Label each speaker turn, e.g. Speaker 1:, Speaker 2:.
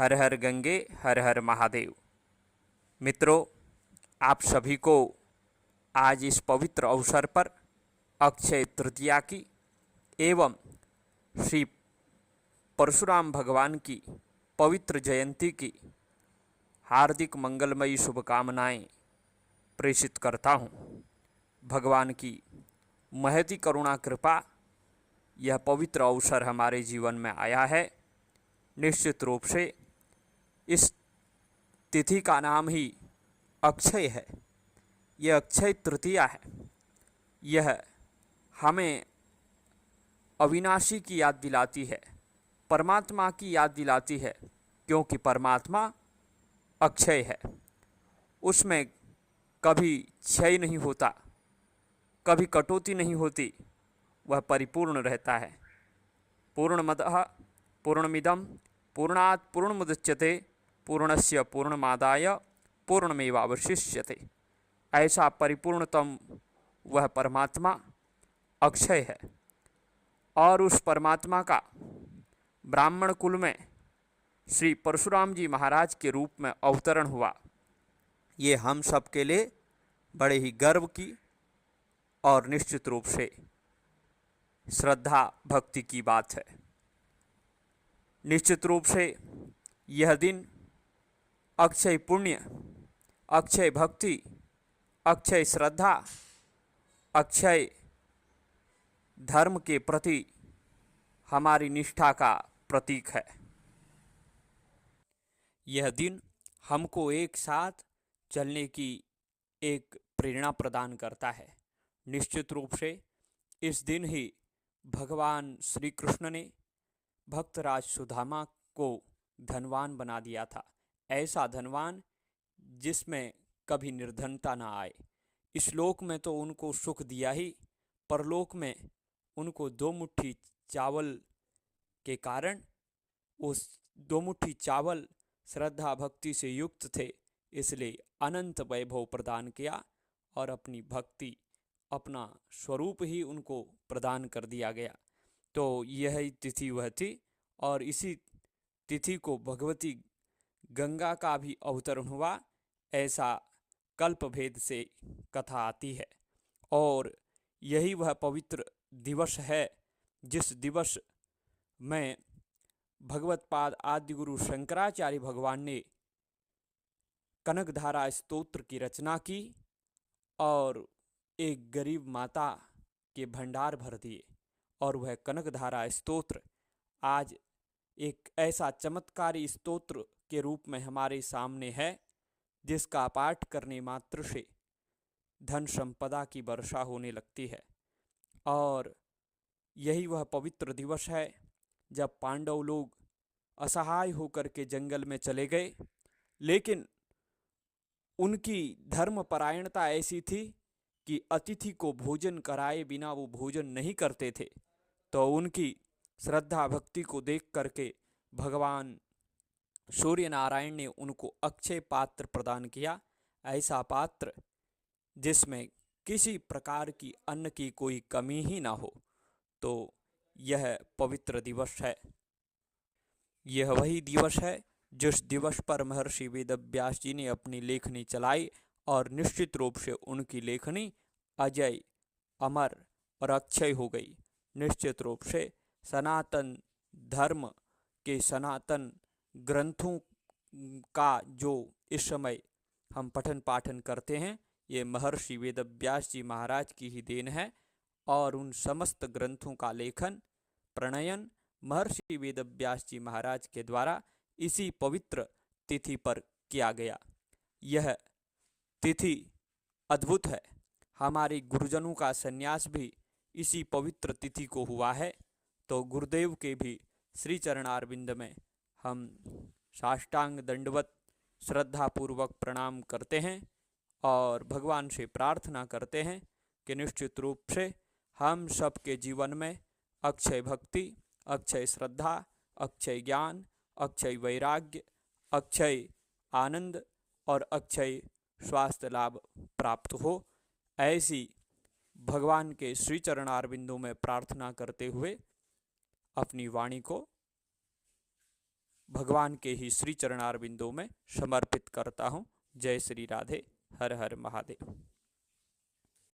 Speaker 1: हर हर गंगे हर हर महादेव। मित्रों, आप सभी को आज इस पवित्र अवसर पर अक्षय तृतीया की एवं श्री परशुराम भगवान की पवित्र जयंती की हार्दिक मंगलमयी शुभकामनाएं प्रेषित करता हूँ। भगवान की महती करुणा कृपा यह पवित्र अवसर हमारे जीवन में आया है। निश्चित रूप से इस तिथि का नाम ही अक्षय है। यह अक्षय तृतीया है। यह हमें अविनाशी की याद दिलाती है, परमात्मा की याद दिलाती है, क्योंकि परमात्मा अक्षय है। उसमें कभी क्षय नहीं होता, कभी कटौती नहीं होती, वह परिपूर्ण रहता है। पूर्णमदः पूर्णमिदं पूर्णात् पूर्णमुदच्यते पूर्णस्य पूर्णमादाय पूर्णमेवावशिष्यते। ऐसा परिपूर्णतम वह परमात्मा अक्षय है। और उस परमात्मा का ब्राह्मण कुल में श्री परशुराम जी महाराज के रूप में अवतरण हुआ, ये हम सब के लिए बड़े ही गर्व की और निश्चित रूप से श्रद्धा भक्ति की बात है। निश्चित रूप से यह दिन अक्षय पुण्य, अक्षय भक्ति, अक्षय श्रद्धा, अक्षय धर्म के प्रति हमारी निष्ठा का प्रतीक है। यह दिन हमको एक साथ चलने की एक प्रेरणा प्रदान करता है। निश्चित रूप से इस दिन ही भगवान श्री कृष्ण ने भक्तराज सुदामा को धनवान बना दिया था। ऐसा धनवान जिसमें कभी निर्धनता ना आए। इस लोक में तो उनको सुख दिया ही, परलोक में उनको 2 मुट्ठी चावल के कारण, उस 2 मुट्ठी चावल श्रद्धा भक्ति से युक्त थे, इसलिए अनंत वैभव प्रदान किया और अपनी भक्ति, अपना स्वरूप ही उनको प्रदान कर दिया गया। तो यह तिथि वह थी और इसी तिथि को भगवती गंगा का भी अवतरण हुआ, ऐसा कल्प भेद से कथा आती है। और यही वह पवित्र दिवस है जिस दिवस में भगवत्पाद आदि गुरु शंकराचार्य भगवान ने कनकधारा स्तोत्र की रचना की और एक गरीब माता के भंडार भर दिए। और वह कनकधारा स्तोत्र आज एक ऐसा चमत्कारी स्तोत्र के रूप में हमारे सामने है जिसका पाठ करने मात्र से धन संपदा की वर्षा होने लगती है। और यही वह पवित्र दिवस है जब पांडव लोग असहाय होकर के जंगल में चले गए, लेकिन उनकी धर्मपरायणता ऐसी थी कि अतिथि को भोजन कराए बिना वो भोजन नहीं करते थे। तो उनकी श्रद्धा भक्ति को देख करके भगवान सूर्य नारायण ने उनको अक्षय पात्र प्रदान किया, ऐसा पात्र जिसमें किसी प्रकार की अन्न की कोई कमी ही ना हो। तो यह पवित्र दिवस है। यह वही दिवस है जिस दिवस पर महर्षि वेदव्यास जी ने अपनी लेखनी चलाई और निश्चित रूप से उनकी लेखनी अजय, अमर और अक्षय हो गई। निश्चित रूप से सनातन धर्म के सनातन ग्रंथों का जो इस समय हम पठन पाठन करते हैं, ये महर्षि वेदव्यास जी महाराज की ही देन है। और उन समस्त ग्रंथों का लेखन, प्रणयन महर्षि वेदव्यास जी महाराज के द्वारा इसी पवित्र तिथि पर किया गया। यह तिथि अद्भुत है। हमारे गुरुजनों का संन्यास भी इसी पवित्र तिथि को हुआ है। तो गुरुदेव के भी श्री चरणारविंद में हम साष्टांग दंडवत श्रद्धापूर्वक प्रणाम करते हैं और भगवान से प्रार्थना करते हैं कि निश्चित रूप से हम सब के जीवन में अक्षय भक्ति, अक्षय श्रद्धा, अक्षय ज्ञान, अक्षय वैराग्य, अक्षय आनंद और अक्षय स्वास्थ्य लाभ प्राप्त हो। ऐसी भगवान के श्री चरणारविंदों में प्रार्थना करते हुए अपनी वाणी को भगवान के ही श्री चरणारविंदों में समर्पित करता हूँ। जय श्री राधे। हर हर महादेव।